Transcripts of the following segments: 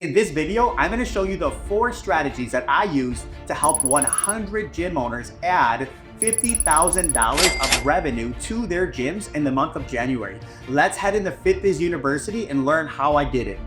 In this video, I'm going to show you the 4 strategies that I use to help 100 gym owners add $50,000 of revenue to their gyms in the month of January. Let's head into FitBiz University and learn how I did it.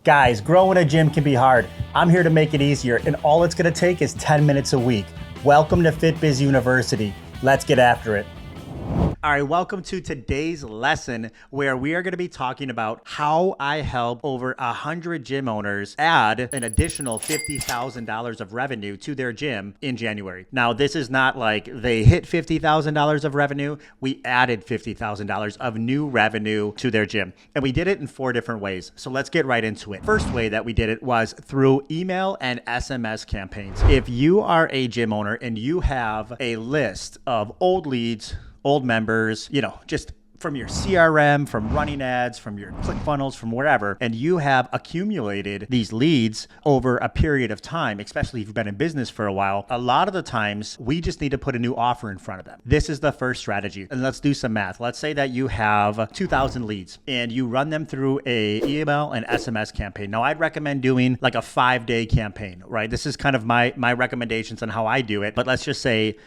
Guys, growing a gym can be hard. I'm here to make it easier, and all it's going to take is 10 minutes a week. Welcome to FitBiz University. Let's get after it. All right, welcome to today's lesson where we are going to be talking about how I help over 100 gym owners add an additional $50,000 of revenue to their gym in January. Now, this is not like they hit $50,000 of revenue. We added $50,000 of new revenue to their gym, and we did it in 4 different ways. So let's get right into it. First way that we did it was through email and SMS campaigns. If you are a gym owner and you have a list of old leads, old members, just from your CRM, from running ads, from your ClickFunnels, from wherever, and you have accumulated these leads over a period of time, especially if you've been in business for a while, a lot of the times we just need to put a new offer in front of them. This is the first strategy. And let's do some math. Let's say that you have 2,000 leads and you run them through a email and SMS campaign. Now, I'd recommend doing like a 5-day campaign, right? This is kind of my recommendations on how I do it. But let's just say,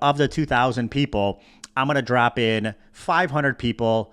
of the 2,000 people, I'm going to drop in 500 people,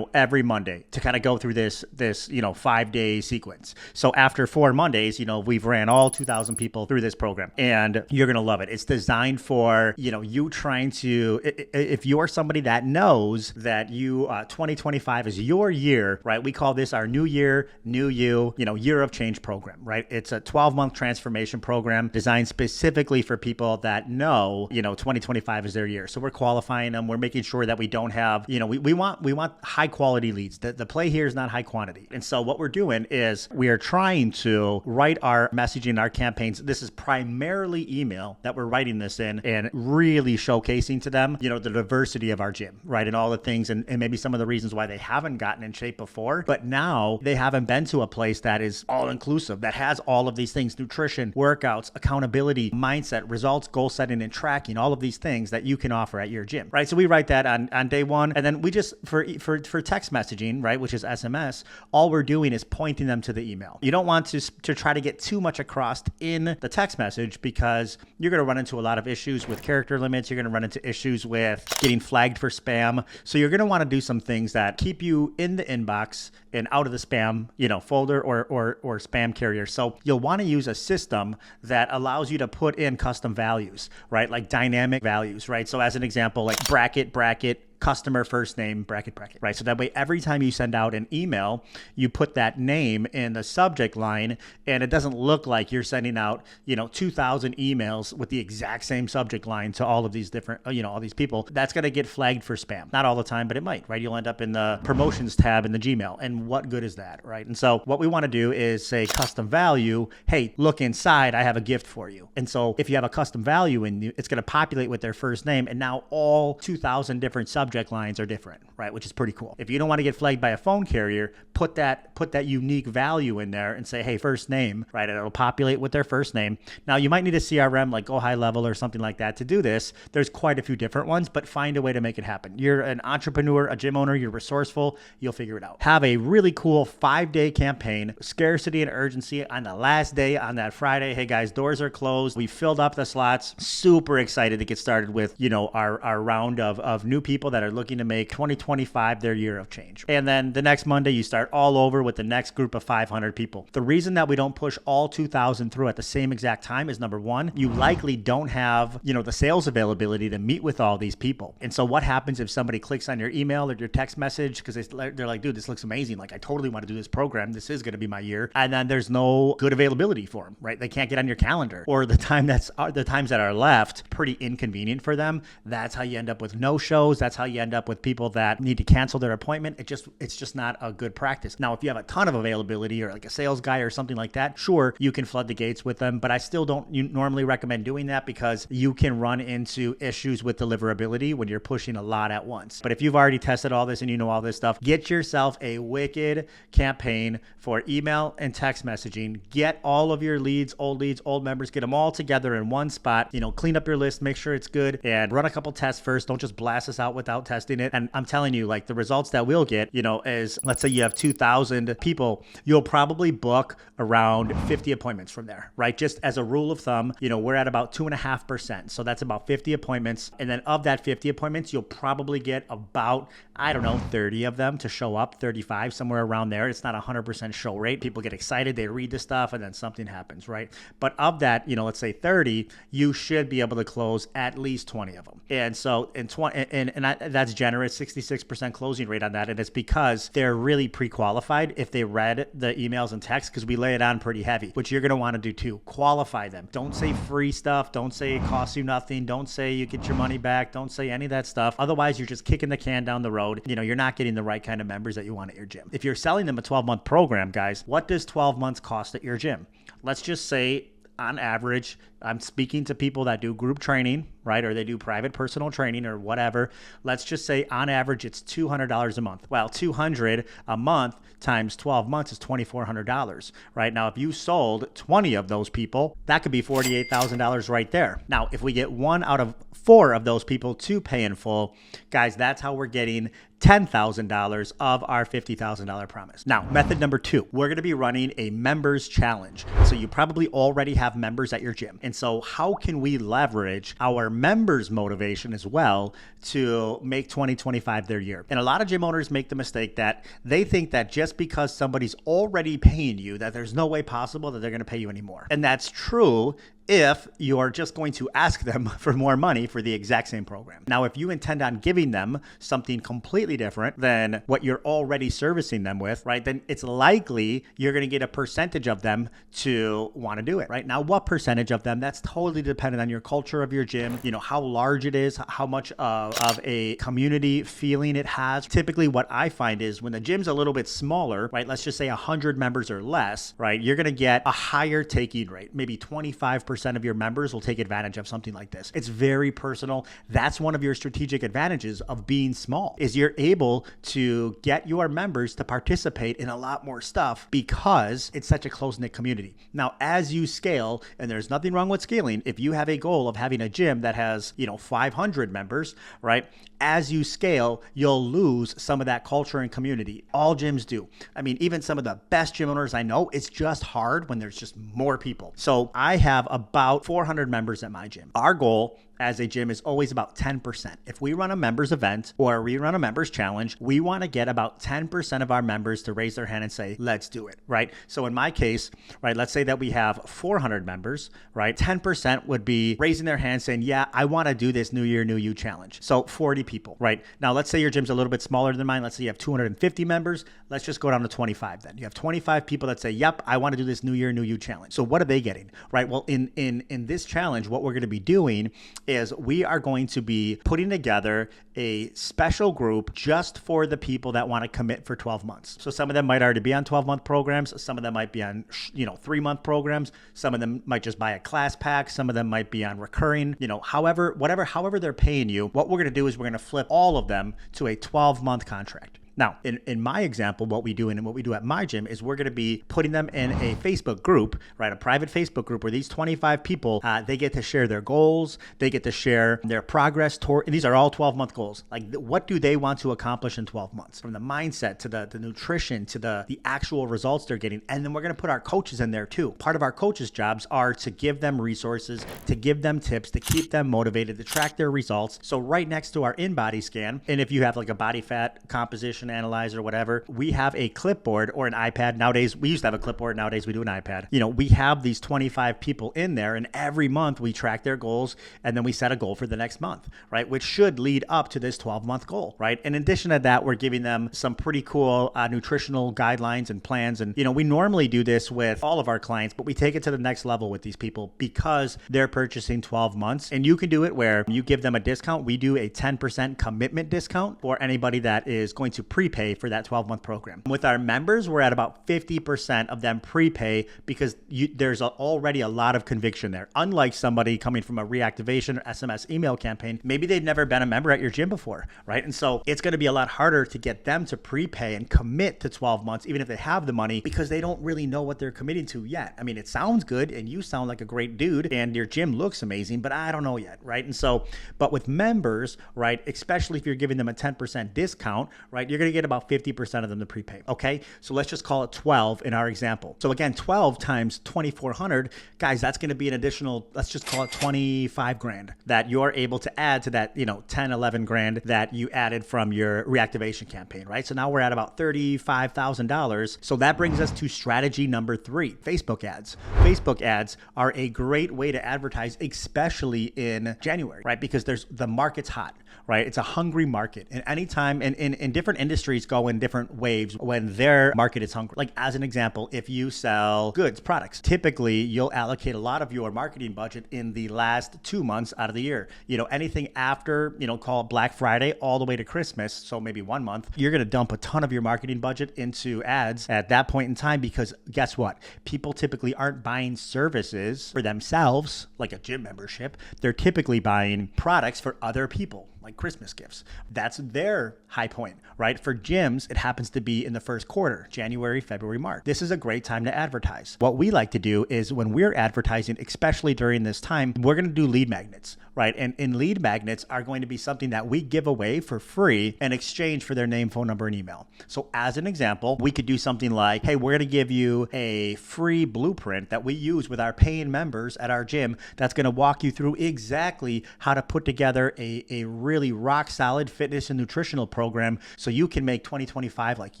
every Monday to kind of go through this 5-day sequence. So after 4 Mondays, we've ran all 2,000 people through this program, and you're going to love it. It's designed for, you trying to, if you're somebody that knows that 2025 is your year, right? We call this our new year, new you, year of change program, right? It's a 12-month transformation program designed specifically for people that know, 2025 is their year. So we're qualifying them. We're making sure that we don't have, we want high quality leads. The play here is not high quantity. And so what we're doing is we are trying to write our messaging, our campaigns. This is primarily email that we're writing this in and really showcasing to them, the diversity of our gym, right? And all the things and maybe some of the reasons why they haven't gotten in shape before, but now they haven't been to a place that is all inclusive, that has all of these things: nutrition, workouts, accountability, mindset, results, goal setting, and tracking, all of these things that you can offer at your gym, right? So we write that on day one. And then we just, for text messaging, right, which is SMS, all we're doing is pointing them to the email. You don't want to try to get too much across in the text message because you're going to run into a lot of issues with character limits. You're going to run into issues with getting flagged for spam. So you're going to want to do some things that keep you in the inbox and out of the spam, folder or spam carrier. So you'll want to use a system that allows you to put in custom values, right? Like dynamic values, right? So as an example, like bracket, customer first name, bracket, right? So that way, every time you send out an email, you put that name in the subject line, and it doesn't look like you're sending out, 2,000 emails with the exact same subject line to all of these different, all these people. That's going to get flagged for spam. Not all the time, but it might, right? You'll end up in the promotions tab in the Gmail. And what good is that, right? And so what we want to do is say custom value. Hey, look inside, I have a gift for you. And so if you have a custom value in you, it's going to populate with their first name. And now all 2,000 different subject lines are different, right? Which is pretty cool. If you don't want to get flagged by a phone carrier, put that unique value in there and say, hey, first name, right? And it'll populate with their first name. Now you might need a CRM like Go High Level or something like that to do this. There's quite a few different ones, but find a way to make it happen. You're an entrepreneur, a gym owner, you're resourceful, you'll figure it out. Have a really cool 5-day campaign, scarcity and urgency on the last day on that Friday. Hey guys, doors are closed. We filled up the slots. Super excited to get started with, our round of new people that are looking to make 2025 their year of change. And then the next Monday, you start all over with the next group of 500 people. The reason that we don't push all 2,000 through at the same exact time is, number one, you likely don't have, the sales availability to meet with all these people. And so what happens if somebody clicks on your email or your text message because they're like, dude, this looks amazing. Like, I totally want to do this program. This is going to be my year. And then there's no good availability for them, right? They can't get on your calendar, or the times that are left, pretty inconvenient for them. That's how you end up with no shows. That's how you end up with people that need to cancel their appointment. It's just not a good practice. Now, if you have a ton of availability or like a sales guy or something like that, sure, you can flood the gates with them, but I still don't normally recommend doing that because you can run into issues with deliverability when you're pushing a lot at once. But if you've already tested all this and you know all this stuff, get yourself a wicked campaign for email and text messaging. Get all of your leads, old members, get them all together in one spot, clean up your list, make sure it's good, and run a couple tests first. Don't just blast us out without testing it. And I'm telling you, like the results that we'll get, is let's say you have 2,000 people, you'll probably book around 50 appointments from there, right? Just as a rule of thumb, we're at about 2.5%. So that's about 50 appointments. And then of that 50 appointments, you'll probably get about, 30 of them to show up, 35, somewhere around there. It's not 100% show rate. People get excited, they read the stuff, and then something happens, right? But of that, let's say 30, you should be able to close at least 20 of them. And so that's generous, 66% closing rate on that. And it's because they're really pre-qualified if they read the emails and texts, because we lay it on pretty heavy, which you're going to want to do too. Qualify them. Don't say free stuff. Don't say it costs you nothing. Don't say you get your money back. Don't say any of that stuff. Otherwise, you're just kicking the can down the road. You're not getting the right kind of members that you want at your gym. If you're selling them a 12-month program, guys, what does 12 months cost at your gym? Let's just say on average, I'm speaking to people that do group training, right? Or they do private personal training or whatever. Let's just say on average, it's $200 a month. Well, $200 a month times 12 months is $2,400, right? Now, if you sold 20 of those people, that could be $48,000 right there. Now, if we get 1 out of 4 of those people to pay in full, guys, that's how we're getting $10,000 of our $50,000 promise. Now, method number 2, we're going to be running a members challenge. So you probably already have members at your gym. And so how can we leverage our members' motivation as well to make 2025 their year? And a lot of gym owners make the mistake that they think that just because somebody's already paying you, that there's no way possible that they're going to pay you anymore. And that's true if you are just going to ask them for more money for the exact same program. Now, if you intend on giving them something completely different than what you're already servicing them with, right, then it's likely you're going to get a percentage of them to want to do it, right? Now, what percentage of them? That's totally dependent on your culture of your gym, how large it is, how much of a community feeling it has. Typically, what I find is when the gym's a little bit smaller, right, let's just say 100 members or less, right, you're going to get a higher taking rate, maybe 25% of your members will take advantage of something like this. It's very personal. That's one of your strategic advantages of being small, is you're able to get your members to participate in a lot more stuff because it's such a close-knit community. Now, as you scale, and there's nothing wrong with scaling, if you have a goal of having a gym that has, 500 members, right? As you scale, you'll lose some of that culture and community. All gyms do. I mean, even some of the best gym owners I know, it's just hard when there's just more people. So I have about 400 members at my gym. Our goal as a gym is always about 10%. If we run a members event or we run a members challenge, we want to get about 10% of our members to raise their hand and say, let's do it, right? So in my case, right, let's say that we have 400 members, right? 10% would be raising their hand saying, yeah, I want to do this New Year, New You challenge. So 40 people, right? Now, let's say your gym's a little bit smaller than mine. Let's say you have 250 members. Let's just go down to 25 then. You have 25 people that say, yep, I want to do this New Year, New You challenge. So what are they getting, right? Well, in this challenge, what we're going to be doing is we are going to be putting together a special group just for the people that want to commit for 12 months. So some of them might already be on 12-month programs. Some of them might be on, 3-month programs. Some of them might just buy a class pack. Some of them might be on recurring, however they're paying you. What we're going to do is we're going to flip all of them to a 12-month contract. Now, in my example, what we do and what we do at my gym is we're going to be putting them in a Facebook group, right? A private Facebook group where these 25 people, they get to share their goals. They get to share their progress toward, and these are all 12-month goals. Like, what do they want to accomplish in 12 months? From the mindset to the nutrition to the actual results they're getting. And then we're going to put our coaches in there too. Part of our coaches' jobs are to give them resources, to give them tips, to keep them motivated, to track their results. So right next to our in-body scan, and if you have like a body fat composition transaction analyzer, whatever. We have a clipboard or an iPad. Nowadays, we used to have a clipboard. Nowadays, we do an iPad. We have these 25 people in there, and every month we track their goals, and then we set a goal for the next month, right? Which should lead up to this 12-month goal, right? In addition to that, we're giving them some pretty cool nutritional guidelines and plans. And, we normally do this with all of our clients, but we take it to the next level with these people because they're purchasing 12 months. And you can do it where you give them a discount. We do a 10% commitment discount for anybody that is going to prepay for that 12-month program. With our members, we're at about 50% of them prepay because there's already a lot of conviction there. Unlike somebody coming from a reactivation or SMS email campaign, maybe they've never been a member at your gym before, right? And so it's going to be a lot harder to get them to prepay and commit to 12 months, even if they have the money, because they don't really know what they're committing to yet. I mean, it sounds good and you sound like a great dude and your gym looks amazing, but I don't know yet, right? And so, but with members, right, especially if you're giving them a 10% discount, right, you're going to get about 50% of them to prepay. Okay. So let's just call it 12 in our example. So again, 12 times 2,400, guys, that's going to be an additional, let's just call it 25 grand that you're able to add to that, 10, 11 grand that you added from your reactivation campaign, right? So now we're at about $35,000. So that brings us to strategy number 3, Facebook ads. Facebook ads are a great way to advertise, especially in January, right? Because the market's hot, right? It's a hungry market. And anytime, and different industries go in different waves when their market is hungry. Like as an example, if you sell goods, products, typically you'll allocate a lot of your marketing budget in the last 2 months out of the year. Anything after, call it Black Friday all the way to Christmas, so maybe 1 month, you're going to dump a ton of your marketing budget into ads at that point in time because guess what? People typically aren't buying services for themselves, like a gym membership. They're typically buying products for other people, like Christmas gifts. That's their high point, right? For gyms, it happens to be in the first quarter, January, February, March. This is a great time to advertise. What we like to do is when we're advertising, especially during this time, we're going to do lead magnets, right? And lead magnets are going to be something that we give away for free in exchange for their name, phone number, and email. So as an example, we could do something like, hey, we're going to give you a free blueprint that we use with our paying members at our gym that's going to walk you through exactly how to put together a really rock solid fitness and nutritional program so you can make 2025 like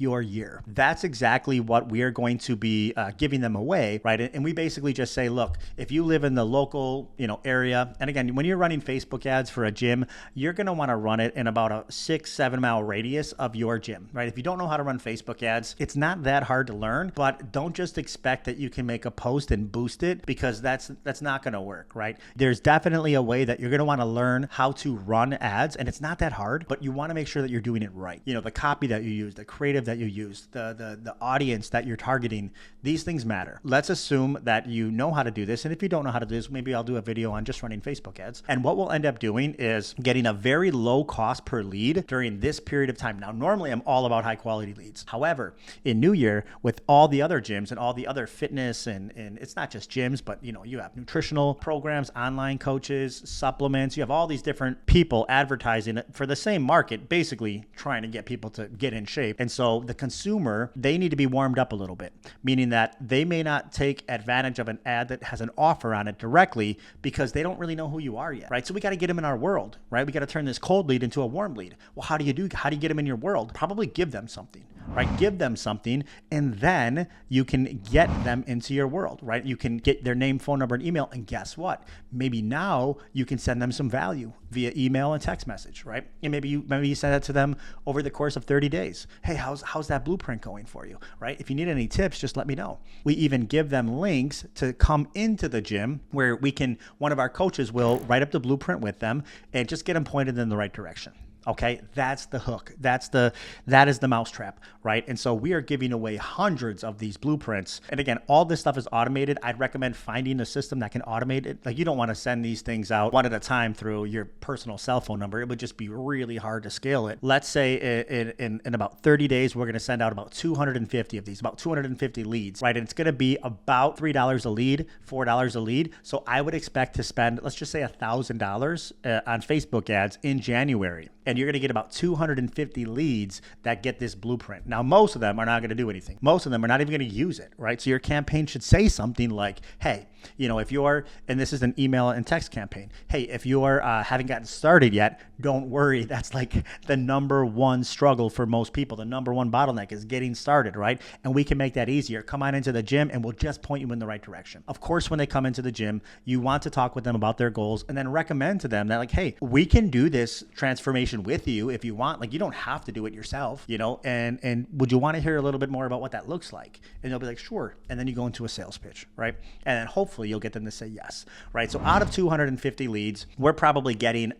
your year. That's exactly what we are going to be giving them away, right? And we basically just say, look, if you live in the local, area, and again, when you're running Facebook ads for a gym, you're going to want to run it in about a 6-7 mile radius of your gym, right? If you don't know how to run Facebook ads, it's not that hard to learn, but don't just expect that you can make a post and boost it because that's not going to work, right? There's definitely a way that you're going to want to learn how to run ads, and it's not that hard, but you want to make sure that you're doing it right. The copy that you use, the creative that you use, the audience that you're targeting, these things matter. Let's assume that you know how to do this, and if you don't know how to do this, maybe I'll do a video on just running Facebook ads. And what we'll end up doing is getting a very low cost per lead during this period of time. Now, normally I'm all about high quality leads. However, in New Year, with all the other gyms and all the other fitness and it's not just gyms, but you have nutritional programs, online coaches, supplements, you have all these different people advertising for the same market, basically trying to get people to get in shape. And so the consumer, they need to be warmed up a little bit, meaning that they may not take advantage of an ad that has an offer on it directly because they don't really know who you are yet, right? So we got to get them in our world, right? We got to turn this cold lead into a warm lead. Well, how do you get them in your world? Probably give them something, right? Give them something, and then you can get them into your world, right? You can get their name, phone number, and email, and guess what? Maybe now you can send them some value via email and text message, right? And maybe you send that to them over the course of 30 days. Hey, how's that blueprint going for you, right? If you need any tips, just let me know. We even give them links to come into the gym where one of our coaches will write up the blueprint with them and just get them pointed in the right direction. Okay, that's the hook. That is the mousetrap, right? And so we are giving away hundreds of these blueprints. And again, all this stuff is automated. I'd recommend finding a system that can automate it. Like, you don't want to send these things out one at a time through your personal cell phone number. It would just be really hard to scale it. Let's say in about 30 days, we're going to send out about 250 of these, about 250 leads, right? And it's going to be about $3 a lead, $4 a lead. So I would expect to spend, let's just say $1,000 on Facebook ads in January. And you're going to get about 250 leads that get this blueprint. Now, most of them are not going to do anything. Most of them are not even going to use it, right? So your campaign should say something like, hey, If you're, and this is an email and text campaign, hey, if you're haven't gotten started yet, don't worry. That's like the number one struggle for most people. The number one bottleneck is getting started, right? And we can make that easier. Come on into the gym and we'll just point you in the right direction. Of course, when they come into the gym, you want to talk with them about their goals and then recommend to them that like, hey, we can do this transformation with you if you want. Like, you don't have to do it yourself, and would you want to hear a little bit more about what that looks like? And they'll be like, sure. And then you go into a sales pitch, right? And then hopefully you'll get them to say yes, right? So out of 250 leads, we're probably getting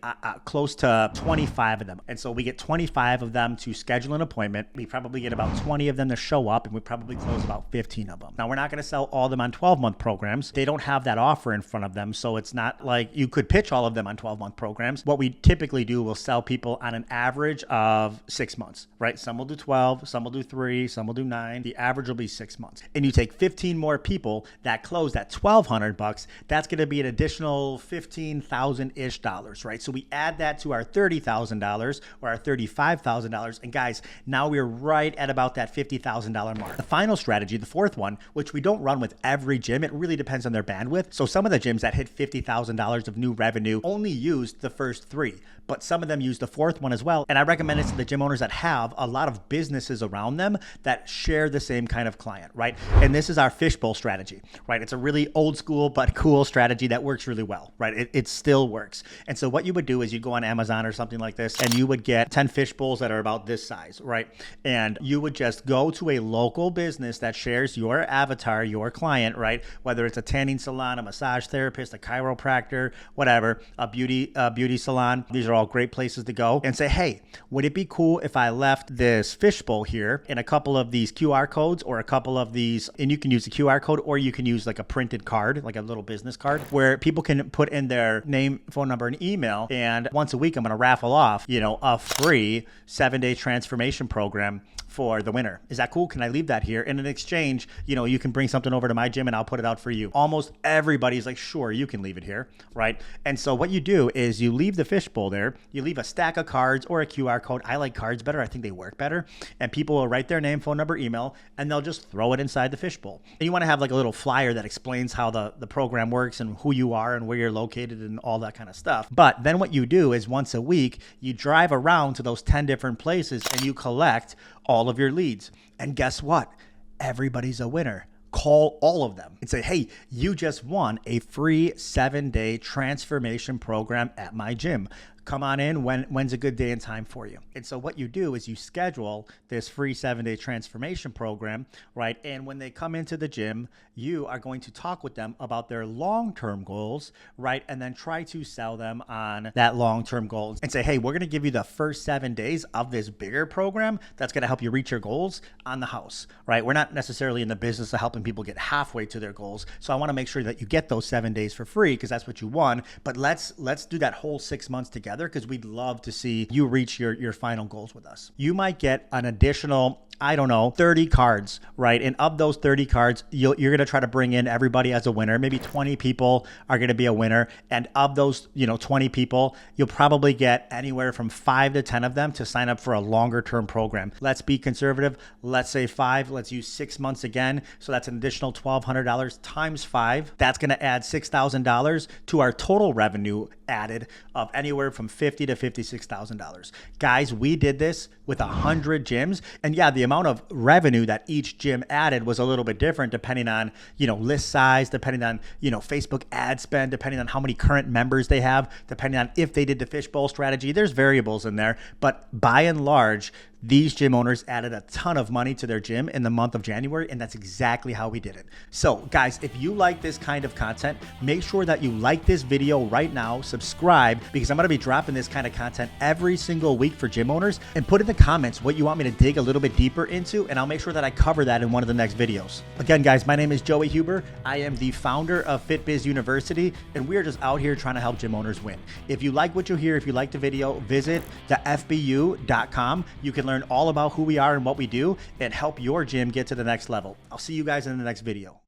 close to 25 of them. And so we get 25 of them to schedule an appointment. We probably get about 20 of them to show up, and we probably close about 15 of them. Now, we're not going to sell all of them on 12-month programs. They don't have that offer in front of them. So it's not like you could pitch all of them on 12-month programs. What we typically do, we'll sell people on an average of 6 months, right? Some will do 12, some will do 3, some will do 9. The average will be 6 months. And you take 15 more people that close at $1,200, that's going to be an additional $15,000-ish, right? So we add that to our $30,000 or our $35,000. And guys, now we're right at about that $50,000 mark. The final strategy, the fourth one, which we don't run with every gym, it really depends on their bandwidth. So some of the gyms that hit $50,000 of new revenue only used the first 3, but some of them use the fourth one as well. And I recommend it to the gym owners that have a lot of businesses around them that share the same kind of client, right? And this is our fishbowl strategy, right? It's a really old school but cool strategy that works really well, right? It still works. And so what you would do is you go on Amazon or something like this, and you would get 10 fish bowls that are about this size, right? And you would just go to a local business that shares your avatar, your client, right? Whether it's a tanning salon, a massage therapist, a chiropractor, whatever, a beauty salon. These are all great places to go, and say, hey, would it be cool if I left this fishbowl here in a couple of these QR codes or a couple of these, and you can use the QR code or you can use like a printed card, like a little business card where people can put in their name, phone number, and email. And once a week, I'm going to raffle off, a free 7-day transformation program for the winner. Is that cool? Can I leave that here? And in exchange, you can bring something over to my gym and I'll put it out for you. Almost everybody's like, sure, you can leave it here, right? And so what you do is you leave the fishbowl there, you leave a stack of cards or a QR code. I like cards better. I think they work better. And people will write their name, phone number, email, and they'll just throw it inside the fishbowl. And you want to have like a little flyer that explains how the program works and who you are and where you're located and all that kind of stuff. But then what you do is once a week, you drive around to those 10 different places and you collect all of your leads. And guess what? Everybody's a winner. Call all of them and say, hey, you just won a free 7-day transformation program at my gym. Come on in. When's a good day and time for you? And so what you do is you schedule this free 7-day transformation program, right? And when they come into the gym, you are going to talk with them about their long-term goals, right? And then try to sell them on that long-term goals and say, hey, we're going to give you the first 7 days of this bigger program that's going to help you reach your goals on the house, right? We're not necessarily in the business of helping people get halfway to their goals. So I want to make sure that you get those 7 days for free because that's what you won. But let's do that whole 6 months together because we'd love to see you reach your final goals with us. You might get an additional 30 cards, right? And of those 30 cards, you're going to try to bring in everybody as a winner. Maybe 20 people are going to be a winner. And of those, 20 people, you'll probably get anywhere from 5 to 10 of them to sign up for a longer term program. Let's be conservative. Let's say 5. Let's use 6 months again. So that's an additional $1,200 times 5. That's going to add $6,000 to our total revenue added of anywhere from $50,000 to $56,000. Guys, we did this with 100 gyms. And yeah, the amount of revenue that each gym added was a little bit different depending on, list size, depending on, Facebook ad spend, depending on how many current members they have, depending on if they did the fishbowl strategy. There's variables in there, but by and large, these gym owners added a ton of money to their gym in the month of January, and that's exactly how we did it. So guys, if you like this kind of content, make sure that you like this video right now, subscribe, because I'm going to be dropping this kind of content every single week for gym owners, and put in the comments what you want me to dig a little bit deeper into, and I'll make sure that I cover that in one of the next videos. Again, guys, my name is Joey Huber. I am the founder of FitBiz University, and we are just out here trying to help gym owners win. If you like what you hear, if you like the video, visit thefbu.com. You can learn all about who we are and what we do and help your gym get to the next level. I'll see you guys in the next video.